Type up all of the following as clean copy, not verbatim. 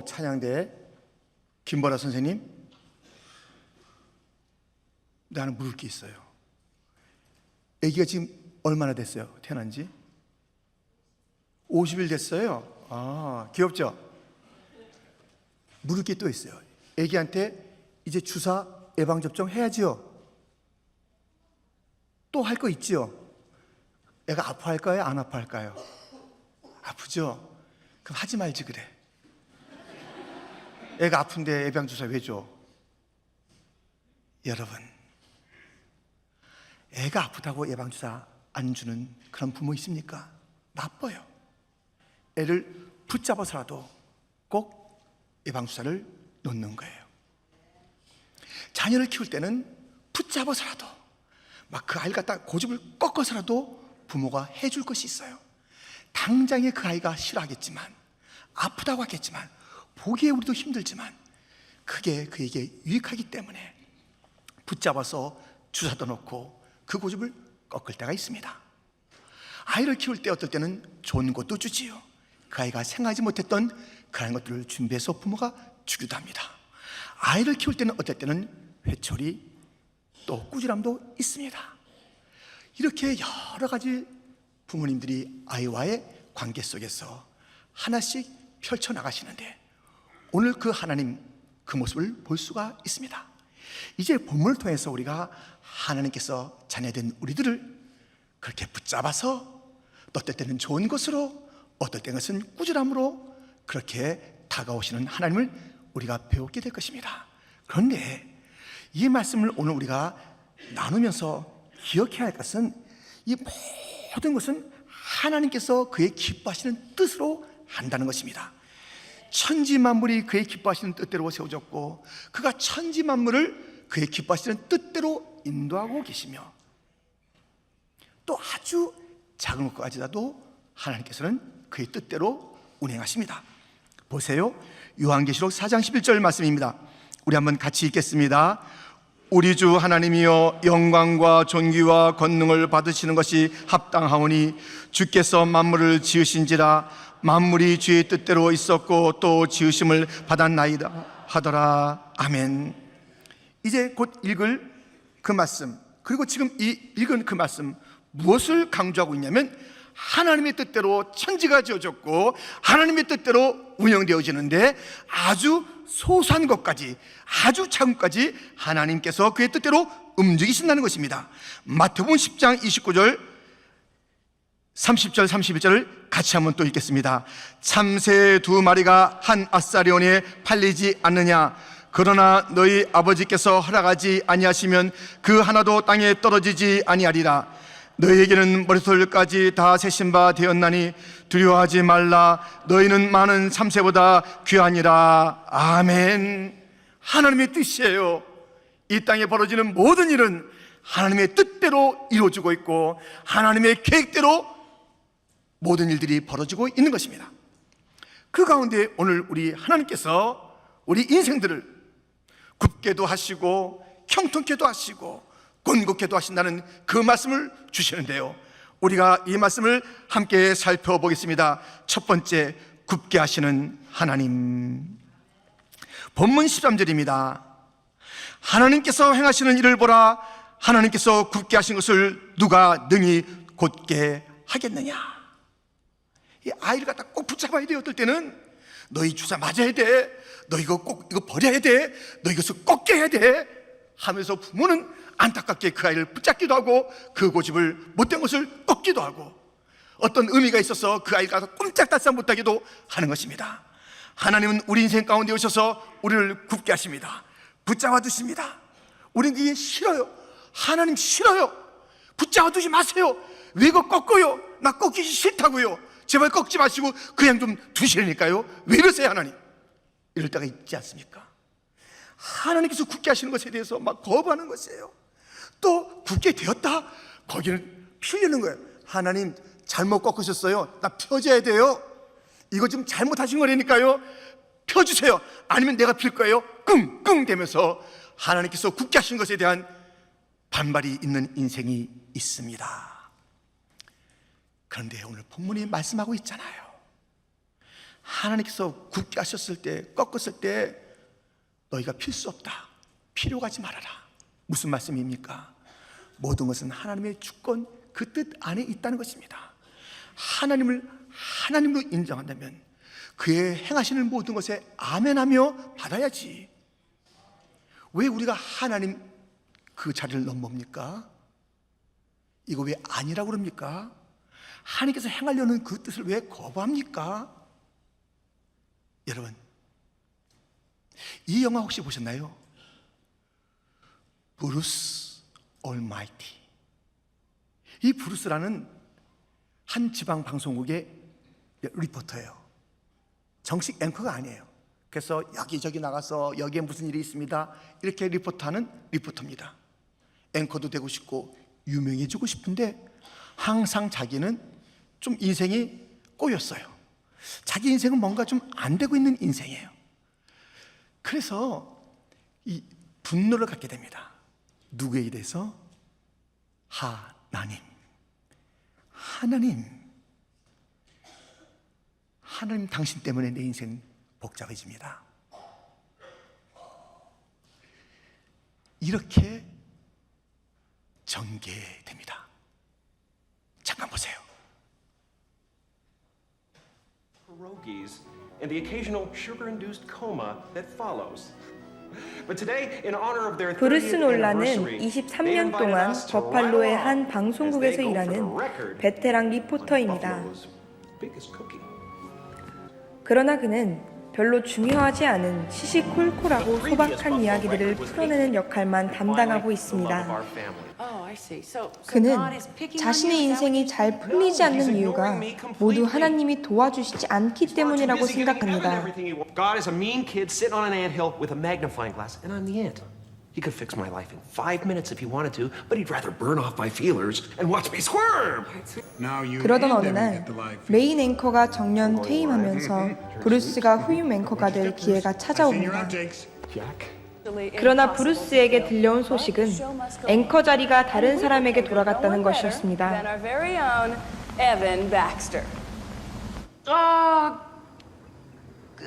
찬양대 김보라 선생님, 나는 물을 게 있어요. 아기가 지금 얼마나 됐어요? 태어난 지? 50일 됐어요. 아, 귀엽죠? 물을 게 또 있어요. 아기한테 이제 주사 예방접종 해야지요. 또 할 거 있지요? 애가 아파할까요? 안 아파할까요? 아프죠? 그럼 하지 말지 그래. 애가 아픈데 예방주사 왜 줘? 여러분, 애가 아프다고 예방주사 안 주는 그런 부모 있습니까? 나빠요. 애를 붙잡아서라도 꼭 예방주사를 놓는 거예요. 자녀를 키울 때는 붙잡아서라도 막 그 아이를 갖다 고집을 꺾어서라도 부모가 해줄 것이 있어요. 당장에 그 아이가 싫어하겠지만, 아프다고 하겠지만, 보기에 우리도 힘들지만 그게 그에게 유익하기 때문에 붙잡아서 주사도 놓고 그 고집을 꺾을 때가 있습니다. 아이를 키울 때 어떨 때는 좋은 것도 주지요. 그 아이가 생각하지 못했던 그런 것들을 준비해서 부모가 주기도 합니다. 아이를 키울 때는 어떨 때는 회초리, 또 꾸지람도 있습니다. 이렇게 여러 가지 부모님들이 아이와의 관계 속에서 하나씩 펼쳐나가시는데, 오늘 그 하나님, 그 모습을 볼 수가 있습니다. 이제 본문을 통해서 우리가 하나님께서 자녀된 우리들을 그렇게 붙잡아서 어떨 때는 좋은 것으로, 어떨 때는 꾸지람으로 그렇게 다가오시는 하나님을 우리가 배우게 될 것입니다. 그런데 이 말씀을 오늘 우리가 나누면서 기억해야 할 것은, 이 모든 것은 하나님께서 그의 기뻐하시는 뜻으로 한다는 것입니다. 천지 만물이 그의 기뻐하시는 뜻대로 세워졌고, 그가 천지 만물을 그의 기뻐하시는 뜻대로 인도하고 계시며, 또 아주 작은 것까지라도 하나님께서는 그의 뜻대로 운행하십니다. 보세요, 요한계시록 4장 11절 말씀입니다. 우리 한번 같이 읽겠습니다. 우리 주 하나님이여, 영광과 존귀와 권능을 받으시는 것이 합당하오니 주께서 만물을 지으신지라. 만물이 주의 뜻대로 있었고 또 지으심을 받았나이다 하더라. 아멘. 이제 곧 읽을 그 말씀, 그리고 지금 이 읽은 그 말씀, 무엇을 강조하고 있냐면, 하나님의 뜻대로 천지가 지어졌고 하나님의 뜻대로 운영되어지는데, 아주 소소한 것까지, 아주 작은 것까지 하나님께서 그의 뜻대로 움직이신다는 것입니다. 마태복음 10장 29절 30절 31절을 같이 한번 또 읽겠습니다. 참새 2마리가 한 아사리온에 팔리지 않느냐? 그러나 너희 아버지께서 허락하지 아니하시면 그 하나도 땅에 떨어지지 아니하리라. 너희에게는 머리털까지 다 세신 바 되었나니 두려워하지 말라. 너희는 많은 참새보다 귀하니라. 아멘. 하나님의 뜻이에요. 이 땅에 벌어지는 모든 일은 하나님의 뜻대로 이루어지고 있고, 하나님의 계획대로 모든 일들이 벌어지고 있는 것입니다. 그 가운데 오늘 우리 하나님께서 우리 인생들을 굽게도 하시고 형통케도 하시고 곤곡케도 하신다는 그 말씀을 주시는데요, 우리가 이 말씀을 함께 살펴보겠습니다. 첫 번째, 굽게 하시는 하나님. 본문 13절입니다. 하나님께서 행하시는 일을 보라. 하나님께서 굽게 하신 것을 누가 능히 곧게 하겠느냐? 이 아이를 갖다 꼭 붙잡아야 돼요. 어떨 때는 너희 주사 맞아야 돼, 너 이거 꼭 이거 버려야 돼, 너 이것을 꺾게 해야 돼 하면서 부모는 안타깝게 그 아이를 붙잡기도 하고 그 고집을 못된 것을 꺾기도 하고, 어떤 의미가 있어서 그 아이가 꼼짝달싹 못하기도 하는 것입니다. 하나님은 우리 인생 가운데 오셔서 우리를 굽게 하십니다. 붙잡아 두십니다. 우리는 이게 싫어요. 하나님 싫어요. 붙잡아 두지 마세요. 왜 이거 꺾어요? 나 꺾이기 싫다고요. 제발 꺾지 마시고 그냥 좀 두시라니까요. 왜 이러세요 하나님? 이럴 때가 있지 않습니까? 하나님께서 굽게 하시는 것에 대해서 막 거부하는 것이에요. 또 굽게 되었다, 거기는 풀리는 거예요. 하나님 잘못 꺾으셨어요. 나 펴줘야 돼요. 이거 지금 잘못하신 거라니까요. 펴주세요. 아니면 내가 필 거예요. 끙끙 대면서 하나님께서 굽게 하신 것에 대한 반발이 있는 인생이 있습니다. 그런데 오늘 본문이 말씀하고 있잖아요. 하나님께서 굳게 하셨을 때, 꺾었을 때 너희가 필수 없다, 필요가 하지 말아라. 무슨 말씀입니까? 모든 것은 하나님의 주권, 그 뜻 안에 있다는 것입니다. 하나님을 하나님으로 인정한다면 그의 행하시는 모든 것에 아멘하며 받아야지. 왜 우리가 하나님 그 자리를 넘봅니까? 이거 왜 아니라고 그럽니까? 하나님께서 행하려는 그 뜻을 왜 거부합니까? 여러분, 이 영화 혹시 보셨나요? 브루스 올마이티. 이 브루스라는 한 지방 방송국의 리포터예요. 정식 앵커가 아니에요. 그래서 여기저기 나가서 여기에 무슨 일이 있습니다, 이렇게 리포트하는 리포터입니다. 앵커도 되고 싶고 유명해지고 싶은데 항상 자기는 좀 인생이 꼬였어요. 자기 인생은 뭔가 좀 안 되고 있는 인생이에요. 그래서 이 분노를 갖게 됩니다. 누구에 대해서? 하나님, 당신 때문에 내 인생 복잡해집니다. 이렇게 전개됩니다. 잠깐 보세요. Pierogies and the occasional sugar-induced coma that follows. But today, in honor of their 브루스 30th 놀란은 anniversary, 23년 they 동안 invited us to 버팔로의 ride 한 along 방송국에서 as they go for 일하는 the record 베테랑 on 리포터입니다. Buffalo's biggest cookie. 그러나 그는 별로 중요하지 않은 시시콜콜하고 소박한 이야기들을 풀어내는 역할만 담당하고 있습니다. 그는 자신의 인생이 잘 풀리지 않는 이유가 모두 하나님이 도와주시지 않기 때문이라고 생각합니다. God is a mean kid sitting on an anthill with a magnifying glass, and I'm the ant. He could fix my life in 5 minutes if he wanted to, but he'd rather burn off my feelers and watch me squirm. 그러던 어느 날 메인 앵커가 정년 퇴임하면서 브루스가 후임 앵커가 될 기회가 찾아옵니다. 그러나 브루스에게 들려온 소식은 앵커 자리가 다른 사람에게 돌아갔다는 것이었습니다.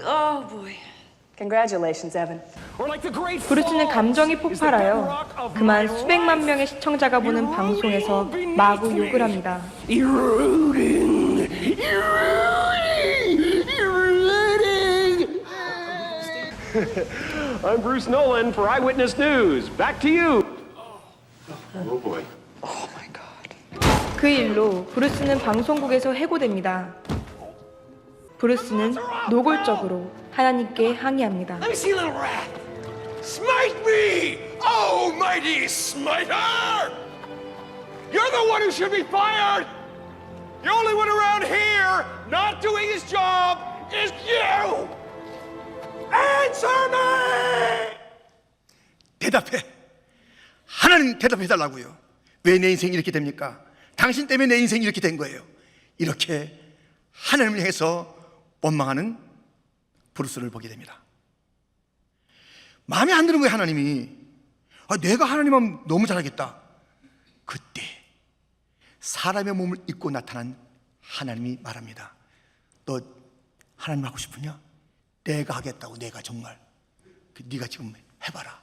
Oh boy. Congratulations, Evan. 브루스는 감정이 폭발하여 그만 수백만 명의 시청자가 보는 방송에서 마구 욕을 합니다. I'm Bruce Nolan for Eyewitness News. Back to you. Oh boy. 그 일로 브루스는 방송국에서 해고됩니다. 브루스는 노골적으로 하나님께 항의합니다. Let me see, little rat. Smite me, almighty smiter! You're the one who should be fired. The only one around here not doing his job is you. Answer me! 대답해. 하나님 대답해달라고요. 왜 내 인생이 이렇게 됩니까? 당신 때문에 내 인생이 이렇게 된 거예요. 이렇게 하나님을 향해서 원망하는 브루스를 보게 됩니다. 마음에 안 드는 거예요. 하나님이. 내가 하나님하면 너무 잘하겠다. 그때 사람의 몸을 입고 나타난 하나님이 말합니다. 너 하나님 하고 싶으냐? 내가 하겠다고. 내가 정말 네가 지금 해봐라.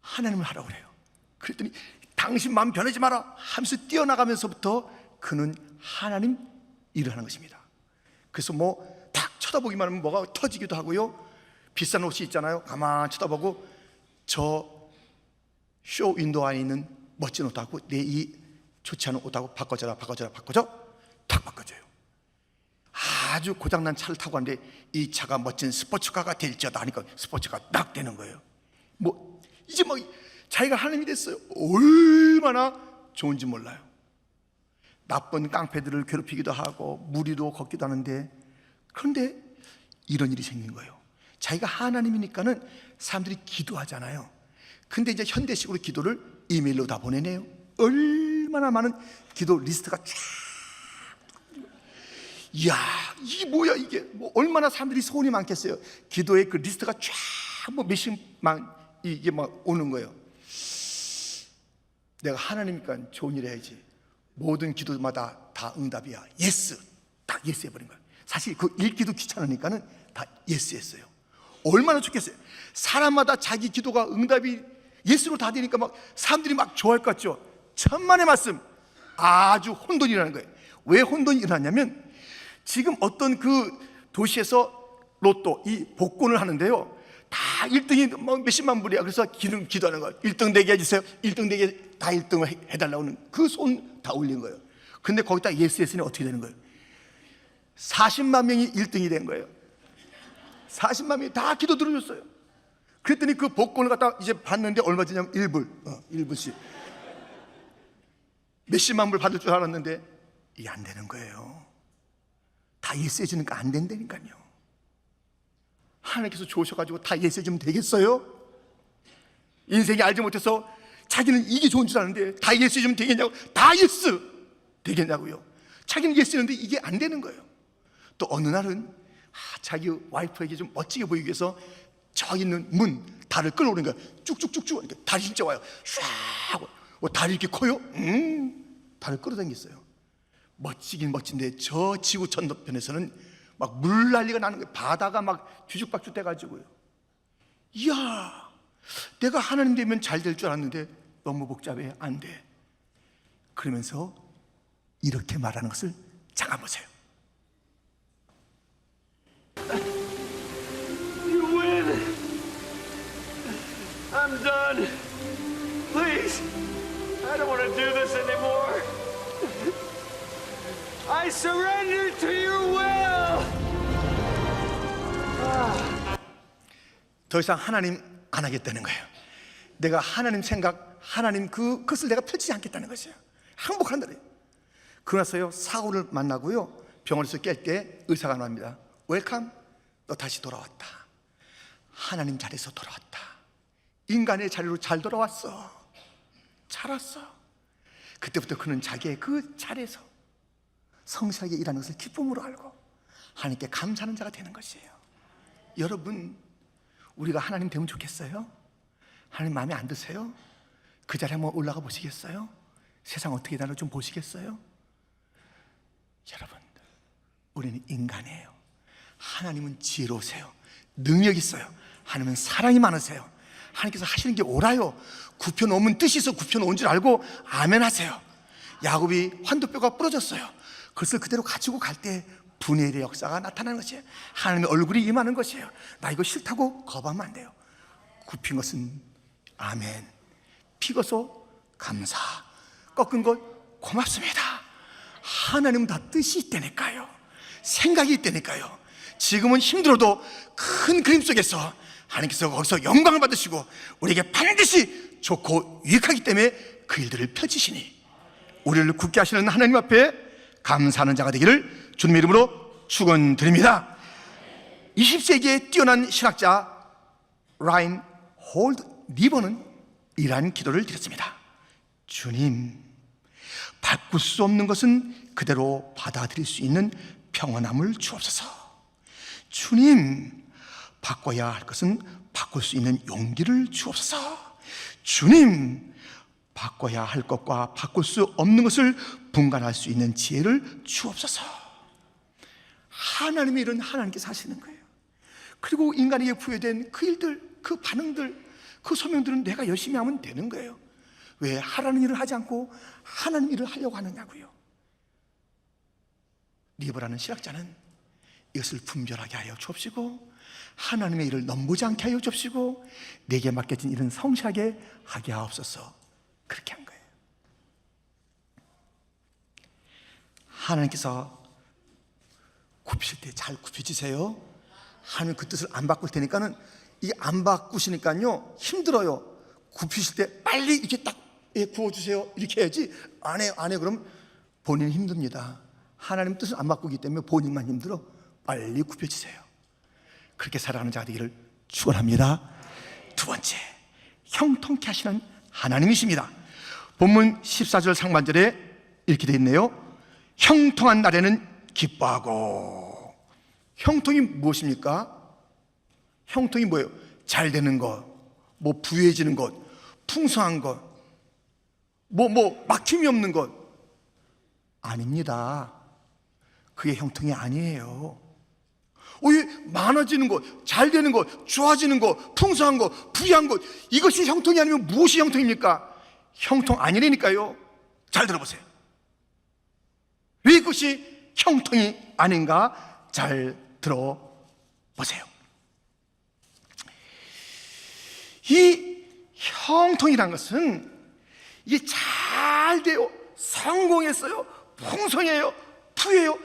하나님을 하라고 그래요. 그랬더니 당신 마음 변하지 마라 하면서 뛰어나가면서부터 그는 하나님 일을 하는 것입니다. 그래서 딱 쳐다보기만 하면 뭐가 터지기도 하고요. 비싼 옷이 있잖아요. 가만 쳐다보고 저 쇼 윈도우 안에 있는 멋진 옷하고 내 이 좋지 않은 옷하고 바꿔줘라 탁 바꿔줘요. 아주 고장난 차를 타고 왔는데 이 차가 멋진 스포츠카가 될지어다 하니까 스포츠카가 딱 되는 거예요. 이제 자기가 하나님이 됐어요. 얼마나 좋은지 몰라요. 나쁜 깡패들을 괴롭히기도 하고 무리도 걷기도 하는데, 그런데 이런 일이 생긴 거예요. 자기가 하나님이니까는 사람들이 기도하잖아요. 근데 이제 현대식으로 기도를 이메일로 다 보내네요. 얼마나 많은 기도 리스트가 쫙. 이야, 이게 뭐야 이게. 얼마나 사람들이 소원이 많겠어요. 기도의 그 리스트가 쫙 몇십만 이게 오는 거예요. 내가 하나님이니까 좋은 일 해야지. 모든 기도마다 다 응답이야. 예스. 딱 예스 해버린 거예요. 사실 그 읽기도 귀찮으니까는 다 예스 했어요. 얼마나 좋겠어요. 사람마다 자기 기도가 응답이 예스로 다 되니까 막 사람들이 막 좋아할 것 같죠. 천만의 말씀. 아주 혼돈이 일어나는 거예요. 왜 혼돈이 일어났냐면 지금 어떤 그 도시에서 로또 이 복권을 하는데요, 다 1등이 뭐 몇십만 불이야. 그래서 기도하는 거예요. 1등 되게 해주세요. 1등 되게 다 1등을 해달라고 하는 그 손 다 올린 거예요. 근데 거기다 예스 했으니 어떻게 되는 거예요? 40만 명이 1등이 된 거예요. 40만 명이 다 기도 들어줬어요. 그랬더니 그 복권을 갖다 이제 받는데 얼마 주냐면 1불씩 몇십만 불 받을 줄 알았는데 이게 안 되는 거예요. 다 예스 해주니까 안 된다니까요. 하나님께서 좋으셔가지고 다 예스 해주면 되겠어요? 인생이 알지 못해서 자기는 이게 좋은 줄 아는데 다 예스 해주면 되겠냐고. 다 예스 되겠냐고요. 자기는 예스 했는데 이게 안 되는 거예요. 또 어느 날은 자기 와이프에게 좀 멋지게 보이기 위해서 저 있는 문 달을 끌어오는 거야. 쭉쭉쭉쭉 하니까 달이 진짜 와요. 쫙. 달이 이렇게 커요? 달을 끌어당겼어요. 멋지긴 멋진데 저 지구 건너편에서는 막 물난리가 나는 거예요. 바다가 막 뒤죽박죽 돼가지고요. 이야, 내가 하나님 되면 잘 될 줄 알았는데 너무 복잡해. 안 돼. 그러면서 이렇게 말하는 것을 잠깐 보세요. You win. I'm done. Please. I don't want to do this anymore. I surrender to your will. 더 이상 하나님 안 하겠다는 거예요. 내가 하나님 생각, 하나님 그것을 내가 펼치지 않겠다는 것이에요. 항복한다 그래요. 그러나서요, 사고를 만나고요, 병원에서 깰 때 의사가 말합니다. 웰컴, 너 다시 돌아왔다. 하나님 자리에서 돌아왔다. 인간의 자리로 잘 돌아왔어. 잘 왔어. 그때부터 그는 자기의 그 자리에서 성실하게 일하는 것을 기쁨으로 알고 하나님께 감사하는 자가 되는 것이에요. 여러분, 우리가 하나님 되면 좋겠어요? 하나님 마음에 안 드세요? 그 자리에 한번 올라가 보시겠어요? 세상 어떻게 되나 좀 보시겠어요? 여러분, 우리는 인간이에요. 하나님은 지혜로우세요. 능력 있어요. 하나님은 사랑이 많으세요. 하나님께서 하시는 게 옳아요. 굽혀놓으면 뜻이 있어 굽혀놓은 줄 알고 아멘 하세요. 야곱이 환도뼈가 부러졌어요. 그것을 그대로 가지고 갈 때 분해의 역사가 나타나는 것이에요. 하나님의 얼굴이 임하는 것이에요. 나 이거 싫다고 거부하면 안 돼요. 굽힌 것은 아멘, 피고서 감사, 꺾은 것 고맙습니다. 하나님은 다 뜻이 있다니까요. 생각이 있다니까요. 지금은 힘들어도 큰 그림 속에서 하나님께서 거기서 영광을 받으시고 우리에게 반드시 좋고 유익하기 때문에 그 일들을 펼치시니 우리를 굳게 하시는 하나님 앞에 감사하는 자가 되기를 주님의 이름으로 축원드립니다. 20세기의 뛰어난 신학자 라인 홀드 리버는 이러한 기도를 드렸습니다. 주님, 바꿀 수 없는 것은 그대로 받아들일 수 있는 평온함을 주옵소서. 주님, 바꿔야 할 것은 바꿀 수 있는 용기를 주옵소서. 주님, 바꿔야 할 것과 바꿀 수 없는 것을 분간할 수 있는 지혜를 주옵소서. 하나님의 일은 하나님께서 하시는 거예요. 그리고 인간에게 부여된 그 일들, 그 반응들, 그 소명들은 내가 열심히 하면 되는 거예요. 왜 하라는 일을 하지 않고 하나님 일을 하려고 하느냐고요. 리버라는 신학자는 이것을 분별하게 하여 주옵시고 하나님의 일을 넘보지 않게 하여 주옵시고 내게 맡겨진 일은 성실하게 하게 하옵소서. 그렇게 한 거예요. 하나님께서 굽힐 때 잘 굽혀지세요. 하나님 그 뜻을 안 바꿀 테니까는 이 안 바꾸시니까요 힘들어요. 굽히실 때 빨리 이렇게 딱 구워주세요 이렇게 해야지 안 해 그럼 본인 힘듭니다. 하나님 뜻을 안 바꾸기 때문에 본인만 힘들어. 빨리 굽혀지세요. 그렇게 살아가는 자가 되기를 축원합니다. 두 번째, 형통케 하시는 하나님이십니다. 본문 14절 상반절에 이렇게 되어 있네요. 형통한 날에는 기뻐하고. 형통이 무엇입니까? 형통이 뭐예요? 잘 되는 것, 뭐 부유해지는 것, 풍성한 것, 뭐 막힘이 없는 것 아닙니다. 그게 형통이 아니에요. 많아지는 것, 잘 되는 것, 좋아지는 것, 풍성한 것, 부유한 것, 이것이 형통이 아니면 무엇이 형통입니까? 형통 아니라니까요. 잘 들어보세요. 왜 그것이 형통이 아닌가? 잘 들어보세요. 이 형통이란 것은 이게 잘 돼요, 성공했어요, 풍성해요, 부해요.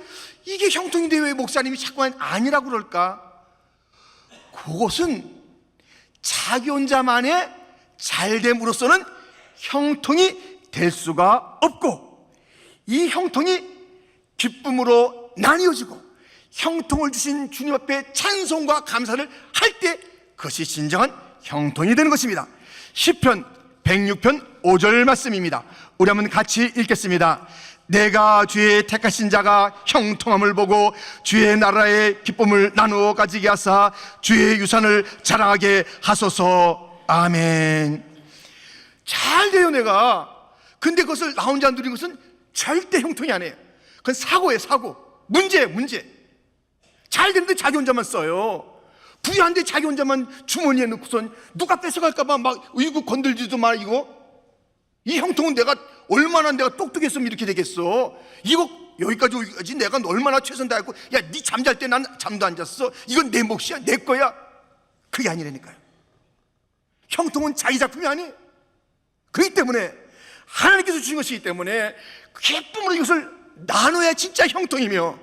이게 형통인데 왜 목사님이 자꾸만 아니라고 그럴까? 그것은 자기 혼자만의 잘됨으로서는 형통이 될 수가 없고, 이 형통이 기쁨으로 나뉘어지고 형통을 주신 주님 앞에 찬송과 감사를 할 때 그것이 진정한 형통이 되는 것입니다. 시편 106편 5절 말씀입니다. 우리 한번 같이 읽겠습니다. 내가 주의 택하신 자가 형통함을 보고 주의 나라의 기쁨을 나누어 가지게 하사 주의 유산을 자랑하게 하소서. 아멘. 잘 돼요 내가. 근데 그것을 나 혼자 누린 것은 절대 형통이 아니에요. 그건 사고예요, 사고. 문제예요, 문제. 잘 되는데 자기 혼자만 써요. 부유한데 자기 혼자만 주머니에 넣고선 누가 뺏어갈까봐 막 의구 건들지도 말이고. 이 형통은 내가 얼마나 내가 똑똑했으면 이렇게 되겠어. 이거 여기까지 내가 얼마나 최선 다했고, 야, 네 잠잘 때 난 잠도 안 잤어. 이건 내 몫이야, 내 거야. 그게 아니라니까요. 형통은 자기 작품이 아니에요. 그렇기 때문에 하나님께서 주신 것이기 때문에 기쁨으로 이것을 나눠야 진짜 형통이며,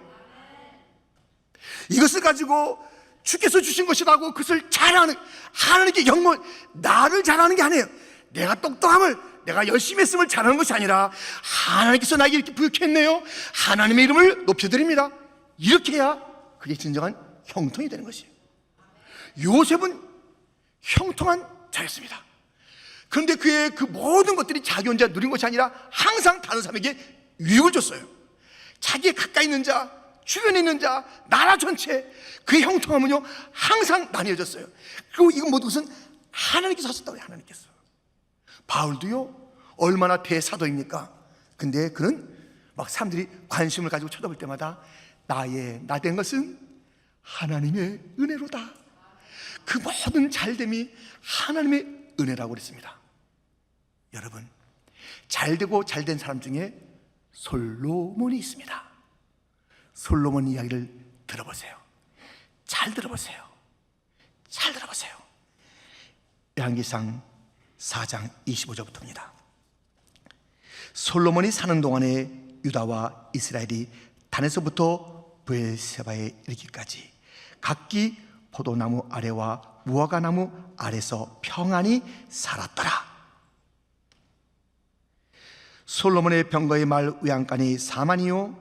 이것을 가지고 주께서 주신 것이라고 그것을 자랑하는, 하나님께 영광, 나를 자랑하는 게 아니에요. 내가 똑똑함을, 내가 열심히 했음을 자랑하는 것이 아니라 하나님께서 나에게 이렇게 부욕했네요, 하나님의 이름을 높여드립니다. 이렇게 해야 그게 진정한 형통이 되는 것이에요. 요셉은 형통한 자였습니다. 그런데 그의 그 모든 것들이 자기 혼자 누린 것이 아니라 항상 다른 사람에게 유익을 줬어요. 자기의 가까이 있는 자, 주변에 있는 자, 나라 전체, 그의 형통함은요 항상 나뉘어졌어요. 그리고 이건 모든 것은 하나님께서 하셨다고요. 하나님께서. 바울도요 얼마나 대사도입니까? 근데 그는 막 사람들이 관심을 가지고 쳐다볼 때마다 나 된 것은 하나님의 은혜로다. 그 모든 잘됨이 하나님의 은혜라고 그랬습니다. 여러분, 잘되고 잘된 사람 중에 솔로몬이 있습니다. 솔로몬 이야기를 들어보세요. 잘 들어보세요. 잘 들어보세요. 열왕기상 4장 25절부터입니다. 솔로몬이 사는 동안에 유다와 이스라엘이 단에서부터 브엘세바에 이르기까지 각기 포도나무 아래와 무화과나무 아래서 평안히 살았더라. 솔로몬의 병거의 말 우양간이 4만이요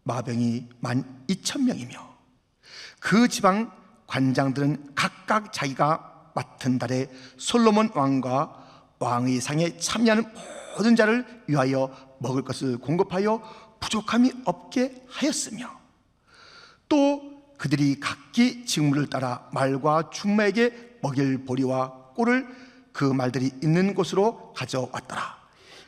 마병이 12,000명이며 그 지방 관장들은 각각 자기가 맡은 달에 솔로몬 왕과 왕의 상에 참여하는 모든 자를 위하여 먹을 것을 공급하여 부족함이 없게 하였으며, 또 그들이 각기 직무를 따라 말과 중마에게 먹일 보리와 꿀을 그 말들이 있는 곳으로 가져왔더라.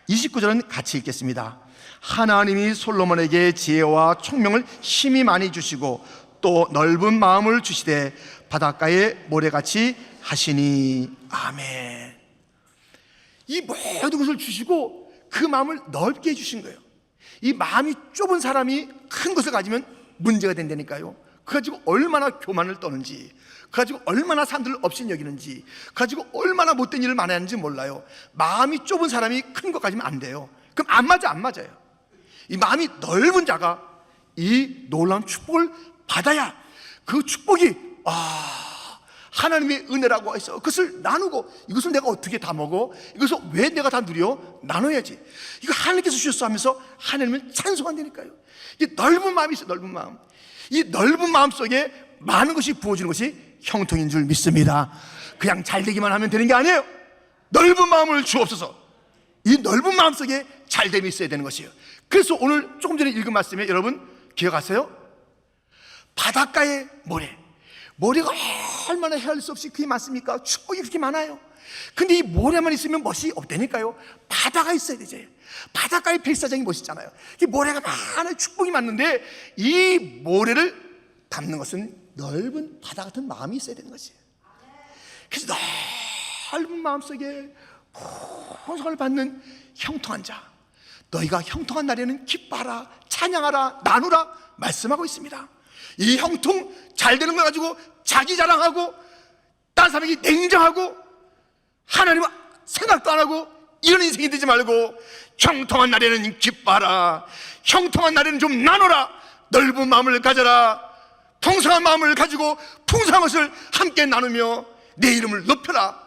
29절은 같이 읽겠습니다. 하나님이 솔로몬에게 지혜와 총명을 심히 많이 주시고 또 넓은 마음을 주시되 바닷가의 모래같이 하시니. 아멘. 이 모든 것을 주시고 그 마음을 넓게 해주신 거예요. 이 마음이 좁은 사람이 큰 것을 가지면 문제가 된다니까요. 그 가지고 얼마나 교만을 떠는지, 그 가지고 얼마나 사람들을 업신여기는지, 그 가지고 얼마나 못된 일을 많이 하는지 몰라요. 마음이 좁은 사람이 큰 것 가지면 안 돼요. 그럼 안 맞아요. 이 마음이 넓은 자가 이 놀라운 축복을 받아야 그 축복이 하나님의 은혜라고 해서 그것을 나누고, 이것을 내가 어떻게 다 먹어? 이것을 왜 내가 다 누려? 나눠야지. 이거 하나님께서 주셨어 하면서 하나님을 찬송한다니까요. 이 넓은 마음이 있어요. 넓은 마음. 이 넓은 마음 속에 많은 것이 부어지는 것이 형통인 줄 믿습니다. 그냥 잘 되기만 하면 되는 게 아니에요. 넓은 마음을 주옵소서. 이 넓은 마음 속에 잘됨이 있어야 되는 것이에요. 그래서 오늘 조금 전에 읽은 말씀에 여러분 기억하세요? 바닷가의 모래가 얼마나 헤아릴 수 없이 그게 많습니까? 축복이 그렇게 많아요. 근데 이 모래만 있으면 멋이 없다니까요. 바다가 있어야 되죠. 바닷가의 백사장이 멋있잖아요. 이 모래가 많아요. 축복이 많은데 이 모래를 담는 것은 넓은 바다 같은 마음이 있어야 되는 것이에요. 그래서 넓은 마음속에 풍성을 받는 형통한 자, 너희가 형통한 날에는 기뻐하라, 찬양하라, 나누라 말씀하고 있습니다. 이 형통 잘 되는 거 가지고 자기 자랑하고 다른 사람에게 냉정하고 하나님 생각도 안 하고 이런 인생이 되지 말고 형통한 날에는 기뻐하라, 형통한 날에는 좀 나눠라, 넓은 마음을 가져라, 풍성한 마음을 가지고 풍성한 것을 함께 나누며 내 이름을 높여라.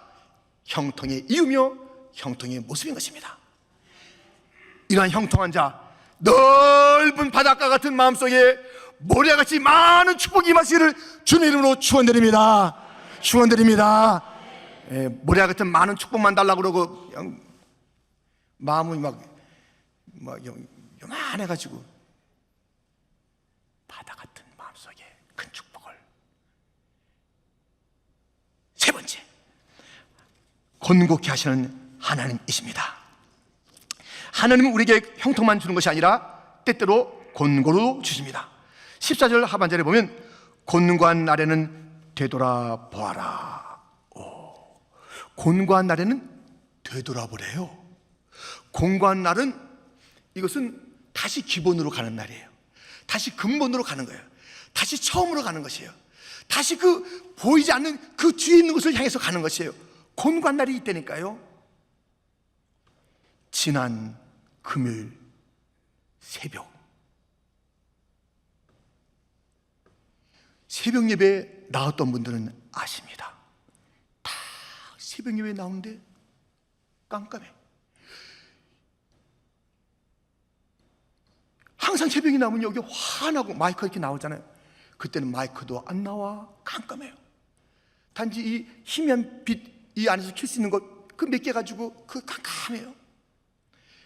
형통의 이유며 형통의 모습인 것입니다. 이러한 형통한 자, 넓은 바닷가 같은 마음속에 모래같이 많은 축복이 임하시기를 주님 이름으로 축원드립니다. 축원드립니다. 모래 같은 많은 축복만 달라고 그러고 그냥 마음이 막 요만해가지고 바다 같은 마음속에 큰 축복을. 세 번째, 건고케 하시는 하나님이십니다. 하나님은 우리에게 형통만 주는 것이 아니라 때때로 곤고로 주십니다. 14절 하반절에 보면 곤고한 날에는 되돌아보아라. 곤고한 날에는 되돌아보래요. 곤고한 날은 이것은 다시 기본으로 가는 날이에요. 다시 근본으로 가는 거예요. 다시 처음으로 가는 것이에요. 다시 그 보이지 않는 그 뒤에 있는 것을 향해서 가는 것이에요. 곤고한 날이 있다니까요. 지난 금요일 새벽 예배에 나왔던 분들은 아십니다. 다 새벽 예배에 나오는데 깜깜해. 항상 새벽에 나오면 여기 환하고 마이크가 이렇게 나오잖아요. 그때는 마이크도 안 나와. 깜깜해요. 단지 이 희미한 빛 이 안에서 켤 수 있는 것 그 몇 개 가지고 그 깜깜해요.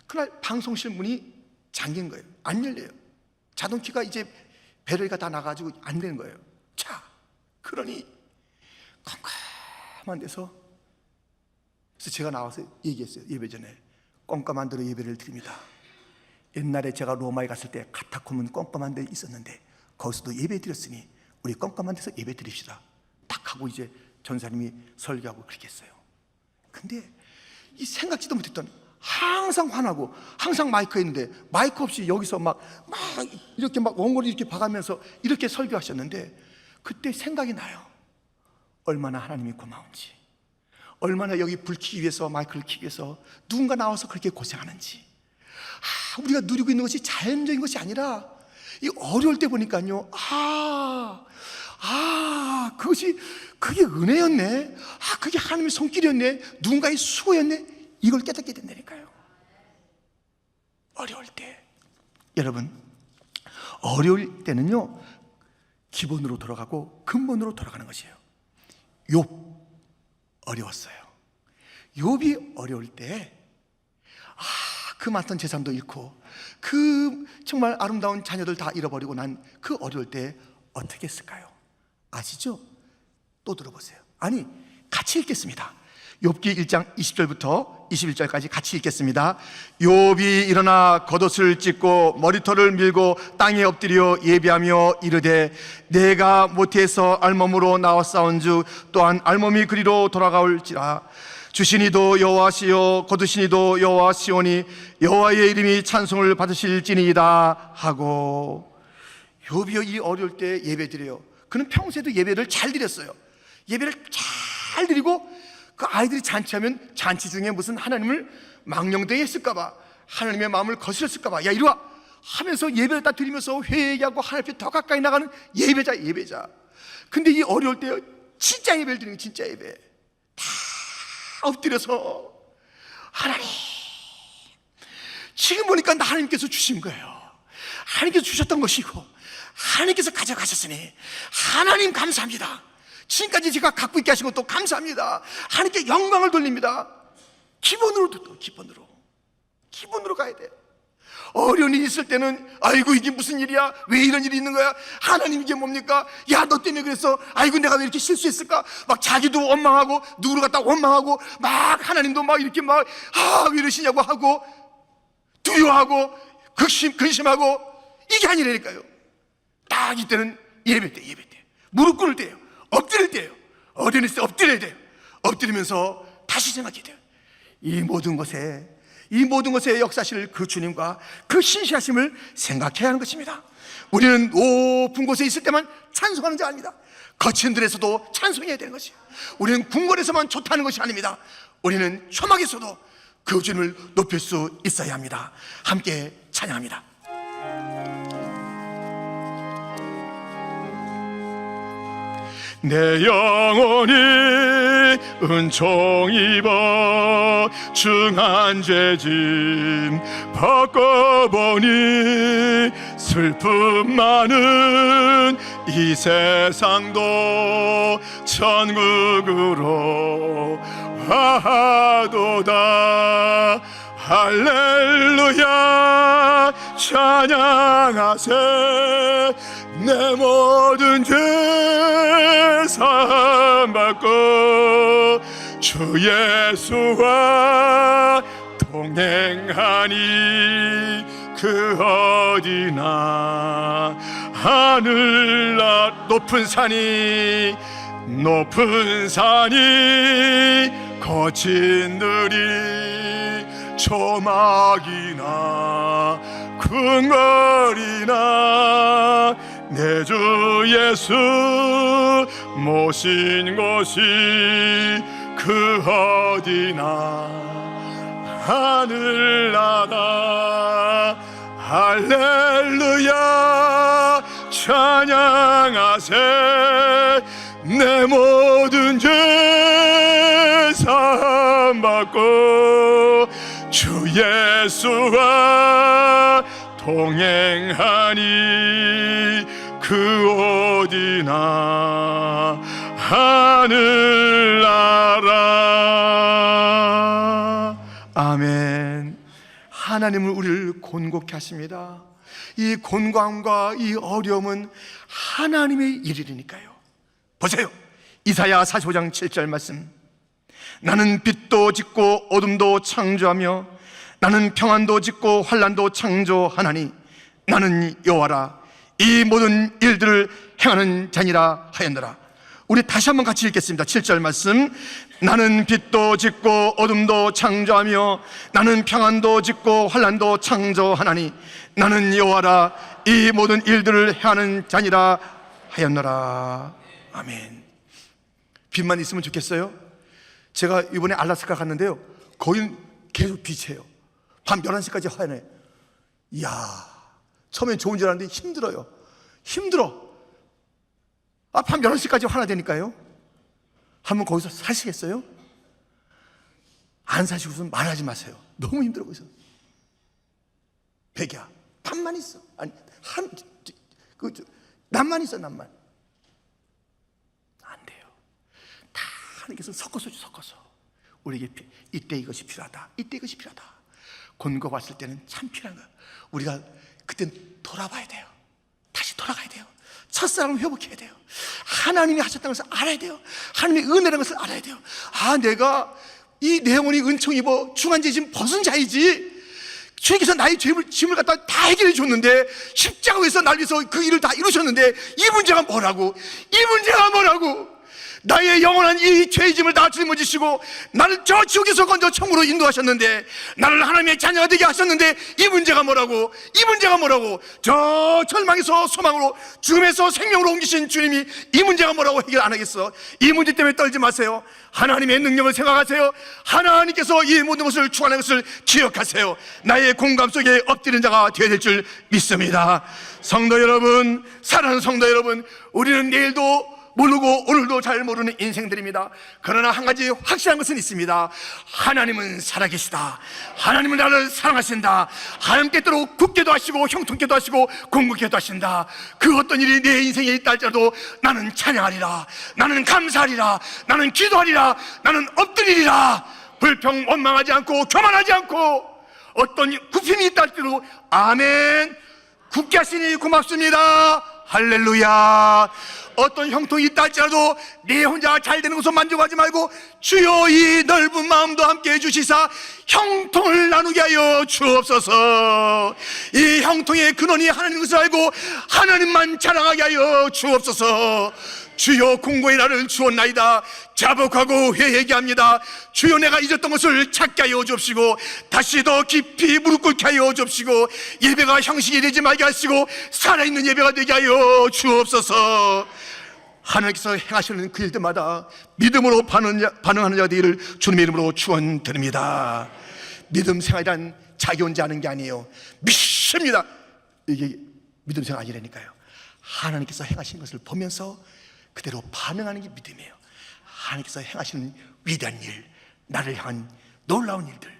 그날 방송실 문이 잠긴 거예요. 안 열려요. 자동키가 이제 배터리가 다 나가지고 안 되는 거예요. 자, 그러니 깜깜한 데서 그래서 제가 나와서 얘기했어요. 예배 전에 깜깜한 데로 예배를 드립니다. 옛날에 제가 로마에 갔을 때 카타콤은 깜깜한 데 있었는데 거기서도 예배 드렸으니 우리 깜깜한 데서 예배 드립시다. 딱 하고 이제 전사님이 설교하고 그렇게 했어요. 근데 이 생각지도 못했던 항상 화나고 항상 마이크 있는데 마이크 없이 여기서 막 이렇게 막 원고를 이렇게 봐가면서 이렇게 설교하셨는데 그때 생각이 나요. 얼마나 하나님이 고마운지, 얼마나 여기 불 켜기 위해서 마이크를 켜기 위해서 누군가 나와서 그렇게 고생하는지. 우리가 누리고 있는 것이 자연적인 것이 아니라 이 어려울 때 보니까요, 그게 은혜였네. 그게 하나님의 손길이었네. 누군가의 수고였네. 이걸 깨닫게 된다니까요. 어려울 때, 여러분, 어려울 때는요 기본으로 돌아가고 근본으로 돌아가는 것이에요. 욥 어려웠어요. 욥이 어려울 때 그 많던 재산도 잃고 그 정말 아름다운 자녀들 다 잃어버리고 난 그 어려울 때 어떻게 했을까요? 아시죠? 또 들어보세요. 아니, 같이 읽겠습니다. 욥기 1장 20절부터 21절까지 같이 읽겠습니다. 욥이 일어나 겉옷을 찢고 머리털을 밀고 땅에 엎드려 예배하며 이르되 내가 모태에서 알몸으로 나왔사온즉 또한 알몸이 그리로 돌아가올지라. 주시니도 여호와시요 거두시니도 여호와시오니 여호와의 이름이 찬송을 받으실지니이다 하고. 욥이 이 어려울 때 예배 드려요. 그는 평소에도 예배를 잘 드렸어요. 예배를 잘 드리고 그 아이들이 잔치하면 잔치 중에 무슨 하나님을 망령되게 했을까봐, 하나님의 마음을 거스렸을까봐, 야 이리와 하면서 예배를 다 드리면서 회개하고 하나님 앞에 더 가까이 나가는 예배자. 근데 이 어려울 때 진짜 예배를 드리는 진짜 예배 다 엎드려서 하나님, 지금 보니까 나 하나님께서 주신 거예요. 하나님께서 주셨던 것이고 하나님께서 가져가셨으니 하나님 감사합니다. 지금까지 제가 갖고 있게 하신 것도 감사합니다. 하나님께 영광을 돌립니다. 기본으로 가야 돼요. 어려운 일이 있을 때는 아이고 이게 무슨 일이야, 왜 이런 일이 있는 거야, 하나님 이게 뭡니까, 야 너 때문에 그랬어, 아이고 내가 왜 이렇게 실수했을까, 막 자기도 원망하고 누구를 갖다 원망하고 막 하나님도 막 이렇게 막 왜 이러시냐고 하고 두려워하고 근심하고 이게 아니라니까요. 딱 이때는 예배 때 무릎 꿇을 때예요. 엎드릴 때예요. 어디는 있어요? 엎드려야 돼요. 엎드리면서 다시 생각해야 돼요. 이 모든 것에 역사하실 그 주님과 그 신실하심을 생각해야 하는 것입니다. 우리는 높은 곳에 있을 때만 찬송하는 자 아닙니다. 거친 들에서도 찬송해야 되는 것이에요. 우리는 궁궐에서만 좋다는 것이 아닙니다. 우리는 초막에서도 그 주님을 높일 수 있어야 합니다. 함께 찬양합니다. 내 영혼이 은총 입어 중한 죄짐 바꿔보니 슬픔 많은 이 세상도 천국으로 하도다. 할렐루야 찬양하세. 내 모든 죄 사함받고 주 예수와 동행하니 그 어디나 하늘나 높은 산이 거친 들이 초막이나 궁궐이나 내 주 예수 모신 곳이 그 어디나 하늘나라. 할렐루야 찬양하세. 내 모든 죄 사함받고 주 예수와 동행하니 그 어디나 하늘나라. 아멘. 하나님은 우리를 곤고케 하십니다. 이 곤고함과 이 어려움은 하나님의 일이니까요. 보세요. 이사야 45장 7절 말씀. 나는 빛도 짓고 어둠도 창조하며 나는 평안도 짓고 환난도 창조하나니 나는 여호와라. 이 모든 일들을 행하는 자니라 하였노라. 우리 다시 한번 같이 읽겠습니다. 7절 말씀. 나는 빛도 짓고 어둠도 창조하며 나는 평안도 짓고 환난도 창조하나니 나는 여호와라. 이 모든 일들을 행하는 자니라 하였노라. 아멘. 빛만 있으면 좋겠어요. 제가 이번에 알라스카 갔는데요, 거긴 계속 빛이에요. 밤 11시까지 화연해요. 이야, 처음엔 좋은 줄 알았는데 힘들어요. 밤 11시까지 화나되니까요. 한번 거기서 사시겠어요? 안 사시고선 말하지 마세요. 너무 힘들어 거기서. 백이야, 밤만 있어. 아니, 남만 있어, 남만. 안 돼요. 다 하나님께서 섞어서 우리에게 이때 이것이 필요하다, 이때 이것이 필요하다. 곤고 왔을 때는 참 필요한 거야. 우리가 그땐 돌아봐야 돼요. 다시 돌아가야 돼요. 첫사랑을 회복해야 돼요. 하나님이 하셨다는 것을 알아야 돼요. 하나님의 은혜라는 것을 알아야 돼요. 아, 내가 이 내 영혼이 은총 입어 중한 죄짐 벗은 자이지, 주님께서 나의 짐을 갖다 다 해결해 줬는데, 십자가에서 날 위해서 그 일을 다 이루셨는데 이 문제가 뭐라고? 나의 영원한 이 죄의 짐을 다 짊어지시고 나를 저 지옥에서 건져 천국으로 인도하셨는데, 나를 하나님의 자녀가 되게 하셨는데 이 문제가 뭐라고? 저 절망에서 소망으로, 죽음에서 생명으로 옮기신 주님이 이 문제가 뭐라고 해결 안 하겠어? 이 문제 때문에 떨지 마세요. 하나님의 능력을 생각하세요. 하나님께서 이 모든 것을 주관하는 것을 기억하세요. 나의 공감 속에 엎드리는 자가 되어야 될 줄 믿습니다. 성도 여러분, 사랑하는 성도 여러분, 우리는 내일도 모르고 오늘도 잘 모르는 인생들입니다. 그러나 한 가지 확실한 것은 있습니다. 하나님은 살아계시다. 하나님은 나를 사랑하신다. 하나님 때때로 굳게도 하시고 형통케도 하시고 궁극게도 하신다. 그 어떤 일이 내 인생에 있다 할지라도 나는 찬양하리라, 나는 감사하리라, 나는 기도하리라, 나는 엎드리리라. 불평 원망하지 않고 교만하지 않고, 어떤 굽힘이 있다 할지라도 아멘, 굳게 하시니 고맙습니다, 할렐루야. 어떤 형통이 있다 할지라도 내 혼자 잘 되는 것으로 만족하지 말고 주여 이 넓은 마음도 함께 해주시사 형통을 나누게 하여 주옵소서. 이 형통의 근원이 하나님 것을 알고 하나님만 자랑하게 하여 주옵소서. 주여 공고의 날을 주었나이다. 자복하고 회개하게 합니다. 주여 내가 잊었던 것을 찾게 하여 주옵시고 다시 더 깊이 무릎 꿇게 하여 주옵시고 예배가 형식이 되지 말게 하시고 살아있는 예배가 되게 하여 주옵소서. 하나님께서 행하시는 그 일들마다 믿음으로 반응하는 자가 되기를 주님의 이름으로 축원드립니다. 믿음 생활이란 자기 혼자 하는 게 아니에요. 믿습니다. 이게 믿음 생활 아니라니까요. 하나님께서 행하시는 것을 보면서 그대로 반응하는 게 믿음이에요. 하나님께서 행하시는 위대한 일, 나를 향한 놀라운 일들,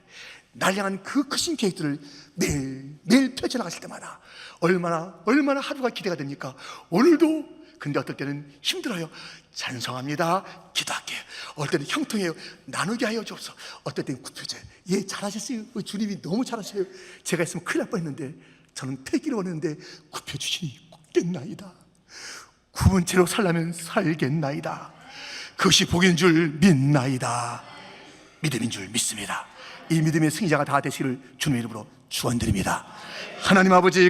나를 향한 그 크신 계획들을 매일 펼쳐나가실 때마다 얼마나 하루가 기대가 됩니까? 오늘도. 근데 어떨 때는 힘들어요. 찬송합니다. 기도할게요. 어떨 때는 형통해요. 나누게 하여 주옵소서. 어떨 때는 굽혀져요. 예, 잘하셨어요. 주님이 너무 잘하셔요. 제가 있으면 큰일 날 뻔했는데 저는 폐기를 원했는데 굽혀주시니 굽겠나이다. 굽은 채로 살려면 살겠나이다. 그것이 복인 줄 믿나이다. 믿음인 줄 믿습니다. 이 믿음의 승리자가 다 되시기를 주님의 이름으로 축원드립니다. 하나님 아버지